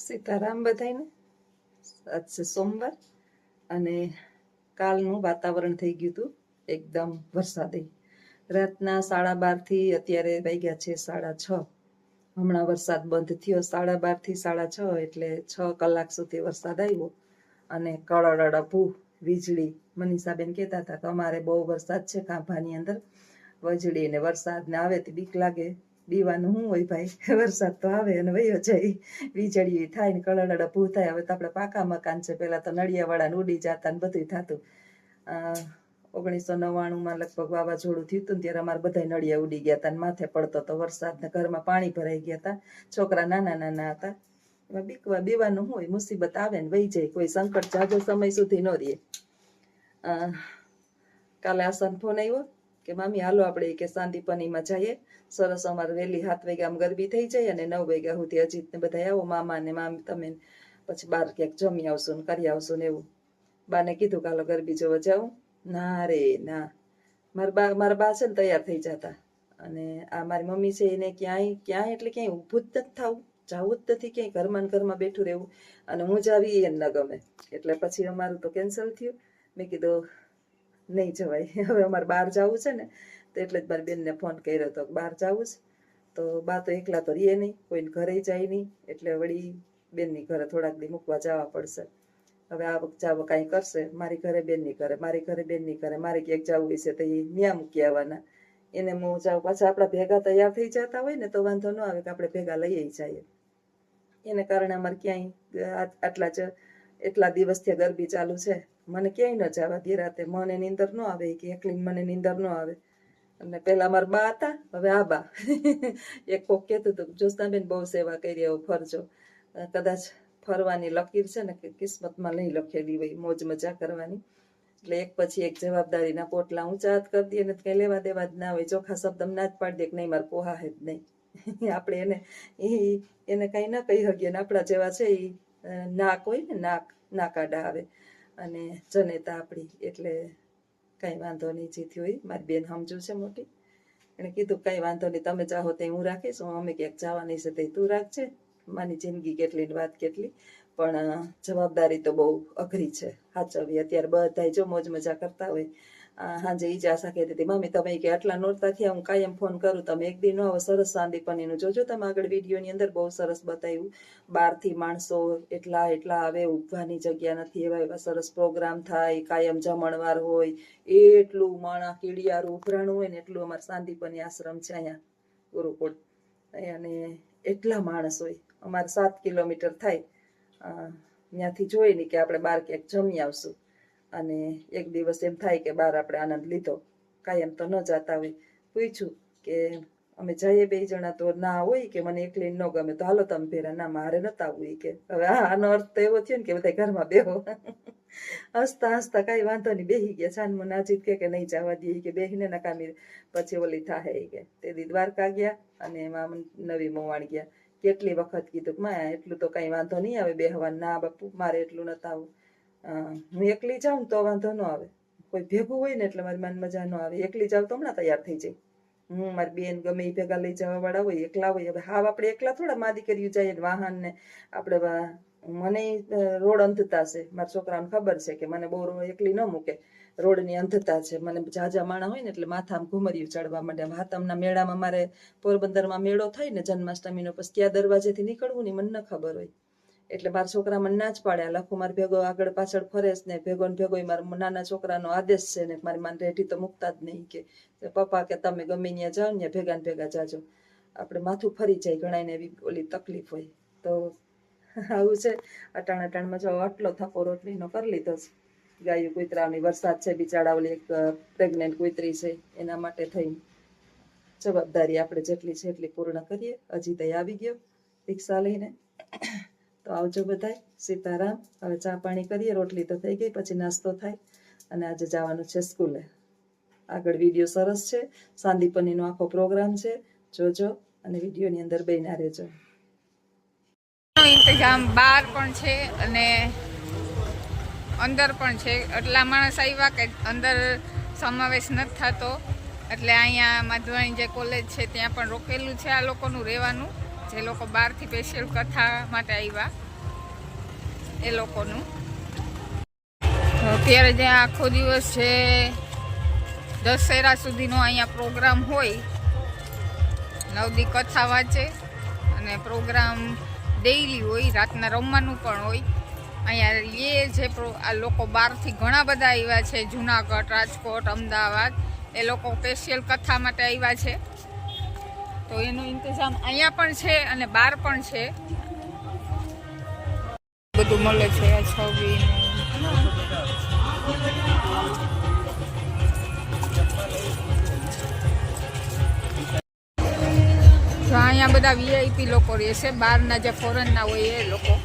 સીતારામ બધાયને. આજ છે સોમવાર અને કાલનું વાતાવરણ થઈ ગયું હતું એકદમ વરસાદી. રાતના 12:30 થી અત્યારે વાગ્યા છે 6:30. હમણાં વરસાદ બંધ થયો 12:30 થી 6:30, એટલે 6 કલાક સુધી વરસાદ આવ્યો અને કળડડભૂ વીજળી. મનીષાબેન કહેતા હતા કે અમારે બહુ વરસાદ છે કાંભાની અંદર, વીજળી ને વરસાદ ને આવે તો બીક લાગે. દીવાનું શું હોય ભાઈ, વરસાદ તો આવે અને વયો જાય, વીજળી થાય ને કળડડભૂ થાય. હવે તો આપણે પાકા મકાન છે, પેલા તો નળિયાવાળાને ઉડી જતા ને બધું થતું. 1999માં લગભગ વાવાઝોડું થયું હતું ને ત્યારે અમારે બધા નળિયા ઉડી ગયા હતા ને માથે પડતો તો વરસાદ ને ઘરમાં પાણી ભરાઈ ગયા હતા. છોકરા નાના નાના હતા. એમાં બીવાનું શું હોય, મુસીબત આવે ને વહી જાય, કોઈ સંકટ જાજો સમય સુધી ન રહે. કાલે આસાન ફોન આવ્યો કે મામી હાલો આપણે કે સાંદીપનીમાં જઈએ, સરસ અમારે વહેલી 7 વાગ્યામાં ગરબી થઈ જાય અને 9 વાગ્યા સુધી અજીત ને બધા આવો, મામા ને મામી તમે, પછી બહાર ક્યાંક જમી આવશું ને કરી આવશું ને એવું. બાને કીધું કે હાલો ગરબી જોવા જાઉં. ના રે ના, મારા બા છે ને તૈયાર થઈ જતા, અને આ મારી મમ્મી છે એને ક્યાંય એટલે ક્યાંય ઊભું જ નથી થવું, જવું જ નથી ક્યાંય, ઘરમાં ને ઘરમાં બેઠું રહેવું, અને હું જાવી એને ન ગમે. એટલે પછી અમારું તો કેન્સલ થયું. મેં કીધું નહીં જવાય, હવે અમારે બહાર જવું છે ને, તો એટલે જ મારી બેનને ફોન કર્યો હતો કે બહાર જવું છે. તો બા તો એકલા તો રહીએ નહીં, કોઈને ઘરે જાય નહીં, એટલે વળી બેનની ઘરે થોડાક દી મૂકવા જવા પડશે. હવે આ વખત જાવ કાંઈ કરશે, મારી ઘરે બેનની ઘરે, મારી ઘરે બેનની ઘરે, મારે ક્યાંક જવું હશે તો એ ન્યા મૂકી આવવાના. એને હું જાઉં, પાછા આપણા ભેગા તૈયાર થઈ જતા હોય ને તો વાંધો ન આવે કે આપણે ભેગા લઈએ જઈએ. એને કારણે અમારે ક્યાંય એટલા દિવસથી ગરબી ચાલુ છે, મને ક્યાંય ન જવા દે રાતે. મને નીંદર ન આવે કે એકલી મને નીંદર ન આવે. અને પેલા અમારા બા હતા, હવે આ બા. એક કોક કહેતું હતું જ્યોત્સનાબેન બહુ સેવા કરી, એવું ફરજો. કદાચ ફરવાની લકીર છે ને કે કિસ્મતમાં નહીં લખેલી હોય, મોજ મજા કરવાની. એટલે એક પછી એક જવાબદારીના પોટલા ઊંચા હાથ કરી દઈએ ને કંઈ લેવા દેવા જ ના હોય. ચોખ્ખા શબ્દ ના જ પાડી દે કે નહીં મારે પોહા હે જ નહીં. આપણે એને કાંઈ ના કહી શકીએ ને, આપણા જેવા છે એ નાક હોય ને, નાકાડા આવે અને જનેતા આપણી, એટલે કાંઈ વાંધો નહીં. જીતી હોય મારી બેન સમજુ છે મોટી, એને કીધું કાંઈ વાંધો નહીં, તમે ચાહો તો હું રાખીશ, અમે ક્યાંક જવાની છે તો તું રાખજે. મારી જિંદગી કેટલી ને વાત કેટલી, પણ જવાબદારી તો બહુ અઘરી છે સાચવવી. અત્યારે બધા જો મોજ મજા કરતા હોય. સાંજે ઈજાસા કહેતી હતી મમ્મી તમે કે આટલા નોરતા થયા, હું કાયમ ફોન કરું, તમે એક દી ન આવો. સરસ સાંદીપનીનું જોજો તમે, આગળ વિડીયોની અંદર બહુ સરસ બતાવ્યું. 12થી માણસો એટલા આવે, ઉભવાની જગ્યા નથી, એવા સરસ પ્રોગ્રામ થાય, કાયમ જમણવાર હોય, એટલું માણા કીડિયારું ઉભરાણું હોય ને એટલું. અમારે સાંદીપની આશ્રમ છે અહીંયા ગુરુકુળ, અને એટલા માણસ હોય. અમારે 7 કિલોમીટર થાય, ત્યાંથી જોઈ ને કે આપણે બહાર ક્યાંક જમી આવશું. અને એક દિવસ એમ થાય કે બહાર આપણે આનંદ લીધો, કાયમ તો ન જતા હોય. પૂછ્યું કે અમે જઈએ 2 જણા, તો ના હોય કે મને એકલી ન ગમે, તો હાલો તમે ભેરા. ના મારે નતા આવવું કે. હવે આનો અર્થ તો એવો થયો ને કે બધા ઘરમાં બેહો. હસતા હસતા કાંઈ વાંધો નહીં, બેસી ગયા. છાનમાં નાજીત કે નહીં જવા દે કે બેહીને નકામી પછી ઓલી થાહે કે. તે દી દ્વારકા ગયા અને એમાં નવી મોવાણ ગયા. કેટલી વખત કીધું કે માં એટલું તો કાંઈ વાંધો નહીં આવે બેહવાનું. ના બાપુ મારે એટલું નતા આવું, હું એકલી જાઉં તો વાંધો ન આવે, કોઈ ભેગું હોય ને એટલે મારી માન મજા ન આવે. એકલી જાઉં તો હમણાં તૈયાર થઈ જાય. હું મારી બેન ગમે એ ભેગા લઈ જવા વાળા હોય, એકલા હોય. હવે હાવ આપણે એકલા થોડા માદી કરી જાય વાહન ને આપણે. મને રોડ અંધતા છે, મારા છોકરાને ખબર છે કે મને બહુ એકલી ન મૂકે, રોડની અંધતા છે મને. જાજા માણા હોય ને એટલે માથામાં ઘુમરિયું ચડવા માંડે. હાથમના મેળામાં મારે પોરબંદરમાં મેળો થાય ને જન્માષ્ટમીનો, પછી કયા દરવાજેથી નીકળવું ને મને ન ખબર હોય. એટલે મારા છોકરા મને ના જ પાડે, લખું મારે ભેગો આગળ પાછળ ફરેશ ને ભેગો ને ભેગો. મારા નાના છોકરાનો આદેશ છે ને મારી માન રેઢી તો મૂકતા જ નહીં કે પપ્પા કે તમે ગમે ત્યાં જાઓ ને ભેગા ને ભેગા જાજો. આપણે માથું ફરી જાય ઘણાને, એવી ઓલી તકલીફ હોય. તો આવું છે. અટાણમાં જો આટલો થપ્પો રોટલીનો કરી લીધો છે. ગાયું કૂતરાની વરસાદ છે, બિચારા ઓલી એક પ્રેગ્નેન્ટ કૂતરી છે, એના માટે થઈને જવાબદારી આપણે જેટલી છે એટલી પૂર્ણ કરીએ. હજી તો આવી ગયો રિક્ષા લઈને. તો આવજો બધાય. સીતારામ. હવે ચા પાણી કરીએ, રોટલી તો થઈ ગઈ, પછી નાસ્તો થાય અને આજે જવાનું છે સ્કૂલે. આગળ વિડીયો સરસ છે, સાંદીપનીનો આખો પ્રોગ્રામ છે, જોજો અને વિડીયોની અંદર બેના રહેજો. ઇંતજામ બહાર પણ છે અને અંદર પણ છે. એટલા માણસ આવ્યા કે અંદર સમાવેશ નથી થતો, એટલે અહીંયા માધવાણી જે કોલેજ છે ત્યાં પણ રોકેલું છે આ લોકોનું રહેવાનું, જે લોકો બહારથી સ્પેશિયલ કથા માટે આવ્યા. એ લોકોનું. અત્યારે જ્યાં આખો દિવસ છે દશેરા સુધીનો અહીંયા પ્રોગ્રામ હોય, 9 દી કથા વાંચે અને પ્રોગ્રામ ડેઈલી હોય, રાતના રમવાનું પણ હોય. અહીંયા એ જે આ લોકો બહારથી ઘણા બધા આવ્યા છે, જુનાગઢ, રાજકોટ, અમદાવાદ, એ લોકો સ્પેશિયલ કથા માટે આવ્યા છે. તો એનો ઇંતજામ અહીંયા પણ છે અને બહાર પણ છે, બધું મળે છે. આ છબી તો અહીંયા બધા વીઆઈપી લોકો રહેશે, બહારના જે ફોરેનના હોય એ લોકો.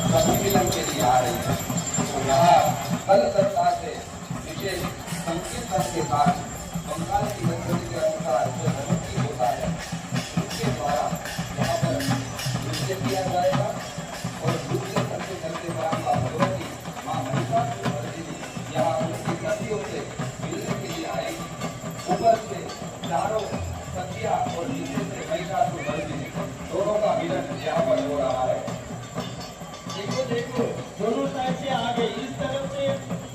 सम्मिलन के लिए आ रही है। तो यहाँ कलकत्ता से विशेष संकीर्तन के साथ बंगाल की संस्कृति के अनुसार जो नृत्य होता है उसके द्वारा यहाँ पर नृत्य किया जाएगा और नृत्य करते करते माता भगवती माँ महिषासुरमर्दिनी यहाँ उनकी सखियों से मिलने के लिए आएगी। ऊपर से चारों सखियाँ और नीचे से महिषासुरमर्दिनी दोनों का मिलन यहाँ पर हो रहा है। देखो देखो दोनों साइड से आ गई। इस तरफ से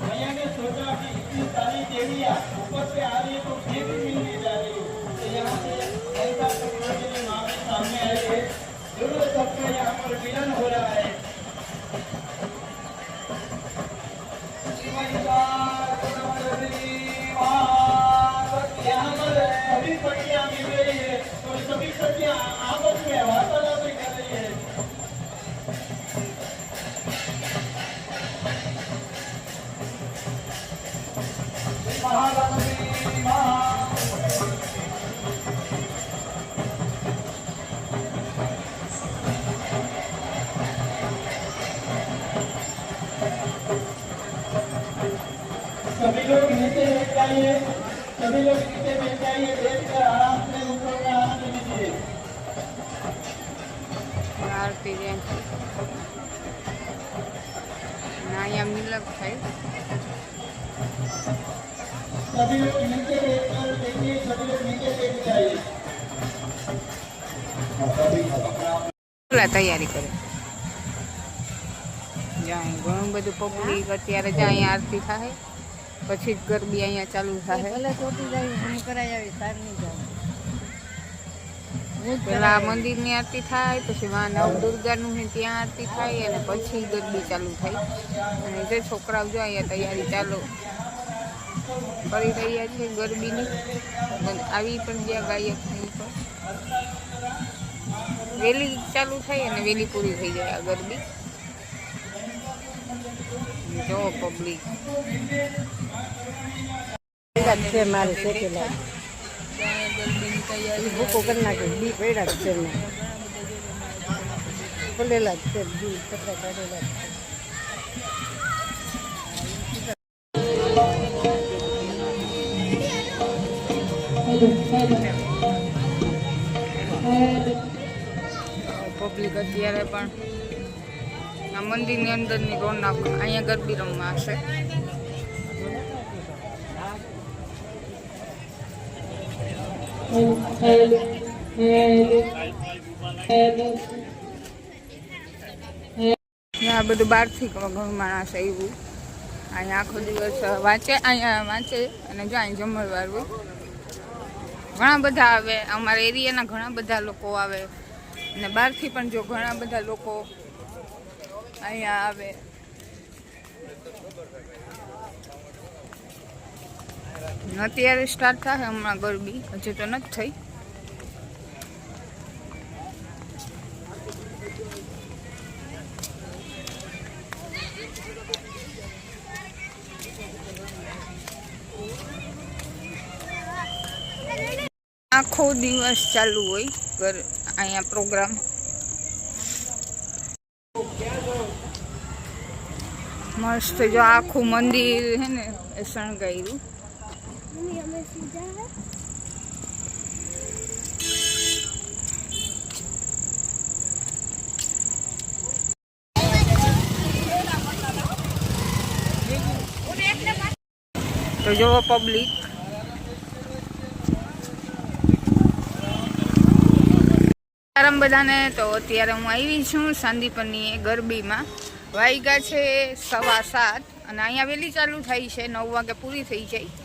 मैया ने सोचा कि इतनी सारी देवियां ऊपर से आ रही है तो ये भी मिलने जा रही है, तो यहाँ से ऐसा टेक्नोलॉजी माँ के सामने आई है। दोनों सबका यहाँ पर मिलन हो रहा है। यहाँ पर सभी सखियाँ मिल रही है और सभी सखियाँ आपस में वार्तालाप कर रही है। सभी लोग नीचे बैठ जाइए, सभी लोग नीचे बैठ जाइए, बैठकर आराम से ऊपर का आनंद लीजिए। આરતી ત્યાં થાય અને અહીંયા મિલક થાય. सभी लोग नीचे बैठकर देखिए, सभी लोग नीचे बैठ जाइए. પેલા તૈયારી કરે. જ્યાં ઘણું બધું પબ્લિક અત્યારે જ્યાં અહીંયા આરતી થાય પછી જ ગરબી અહીંયા ચાલુ થાય. પેલા મંદિરની આરતી થાય, પછી માં નવદુર્ગાનું ત્યાં આરતી થાય અને પછી ગરબી ચાલુ થાય. અને જે છોકરાઓ જો અહીંયા તૈયારી ચાલુ કરી રહ્યા છે ગરબીની. આવી પણ જ્યાં ગાયકની પણ વહેલી ચાલુ થાય અને વહેલી પૂરી થઈ જાય આ ગરબી. જો પબ્લિક મારે શેકેલા ગરબીની તૈયારી ભૂકો કરી નાખે બી પડ્યા જ છે પડેલા જ છે બી કપડા કાઢેલા જ છે. પબ્લિક અત્યારે પણ આ મંદિરની અંદરની રોનક અહીંયા ગરબી રમવા હશે. આ બધું બહારથી ઘણું માણસ આવ્યું અહીંયા આખો દિવસ વાંચે, અહીંયા વાંચે અને જો અહીં જમણવાર હોય. ઘણા બધા આવે, અમારા એરિયાના ઘણા બધા લોકો આવે અને બહારથી પણ જો ઘણા બધા લોકો અહીંયા આવે. અત્યારે સ્ટાર્ટ થાય હમણાં ગરબી, હજી તો નથી થઈ. આખો દિવસ ચાલુ હોય અહીંયા પ્રોગ્રામ. મસ્ત જો આખું મંદિર હે ને એ શણગાર્યું. તો જોવો પબ્લિક બધાને. તો અત્યારે હું આવી છું સાંદીપની ગરબીમાં. વાગ્યા છે 7:15 અને અહીંયા વહેલી ચાલુ થાય છે, 9 વાગે પૂરી થઈ જાય.